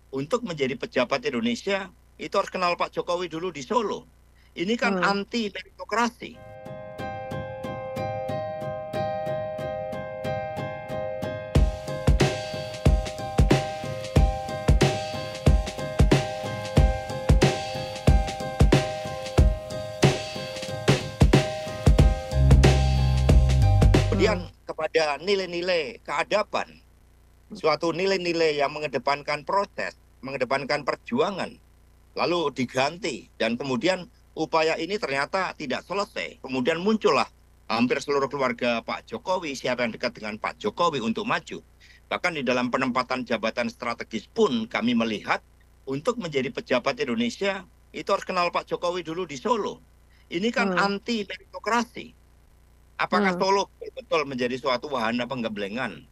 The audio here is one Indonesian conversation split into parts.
untuk menjadi pejabat Indonesia itu harus kenal Pak Jokowi dulu di Solo. Ini kan anti meritokrasi. Kemudian kepada nilai-nilai keadaban, suatu nilai-nilai yang mengedepankan proses, mengedepankan perjuangan, lalu diganti, dan kemudian upaya ini ternyata tidak selesai. Kemudian muncullah hampir seluruh keluarga Pak Jokowi, siapa yang dekat dengan Pak Jokowi untuk maju. Bahkan di dalam penempatan jabatan strategis pun kami melihat untuk menjadi pejabat Indonesia itu harus kenal Pak Jokowi dulu di Solo. Ini kan anti meritokrasi. Apakah Solo betul menjadi suatu wahana penggemblengan?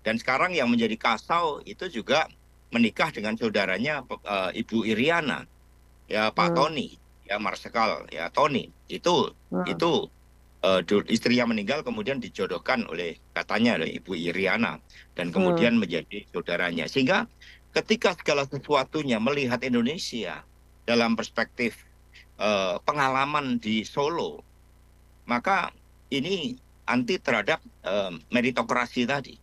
Dan sekarang yang menjadi kasau itu juga menikah dengan saudaranya Ibu Iriana, ya Pak Tony, ya Marsikal, ya Tony. Itu istrinya meninggal kemudian dijodohkan katanya oleh Ibu Iriana dan kemudian menjadi saudaranya. Sehingga ketika segala sesuatunya melihat Indonesia dalam perspektif pengalaman di Solo, maka ini anti terhadap meritokrasi tadi,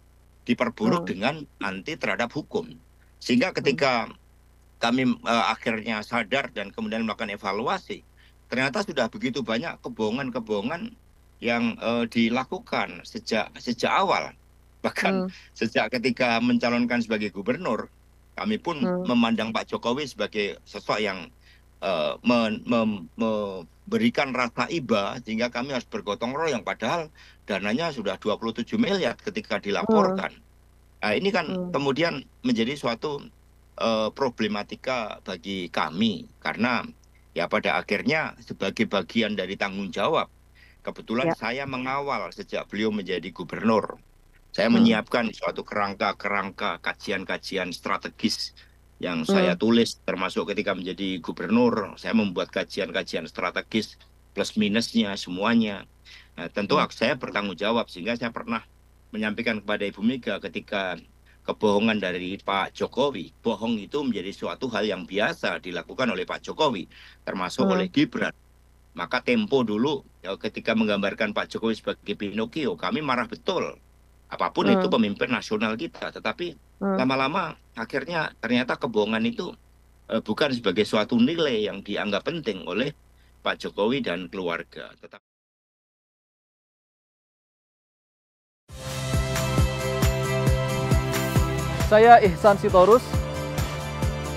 diperburuk dengan anti terhadap hukum. Sehingga ketika kami akhirnya sadar dan kemudian melakukan evaluasi, ternyata sudah begitu banyak kebohongan-kebohongan yang dilakukan sejak awal. Bahkan sejak ketika mencalonkan sebagai gubernur, kami pun memandang Pak Jokowi sebagai sosok yang memberikan rasa iba sehingga kami harus bergotong royong, padahal dananya sudah 27 miliar ketika dilaporkan. Nah, ini kan kemudian menjadi suatu problematika bagi kami karena ya pada akhirnya sebagai bagian dari tanggung jawab, kebetulan saya mengawal sejak beliau menjadi gubernur. Saya menyiapkan suatu kerangka kajian-kajian strategis yang saya tulis, termasuk ketika menjadi gubernur, saya membuat kajian-kajian strategis plus minusnya semuanya. Nah, tentu saya bertanggung jawab, sehingga saya pernah menyampaikan kepada Ibu Mega ketika kebohongan dari Pak Jokowi, bohong itu menjadi suatu hal yang biasa dilakukan oleh Pak Jokowi, termasuk oleh Gibran. Maka Tempo dulu ketika menggambarkan Pak Jokowi sebagai Pinocchio, kami marah betul. Apapun itu pemimpin nasional kita, tetapi lama-lama akhirnya ternyata kebohongan itu bukan sebagai suatu nilai yang dianggap penting oleh Pak Jokowi dan keluarga. Saya Ihsan Sitorus.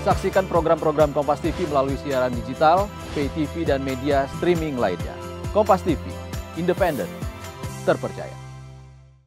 Saksikan program-program Kompas TV melalui siaran digital, pay TV, dan media streaming lainnya. Kompas TV, independen, terpercaya.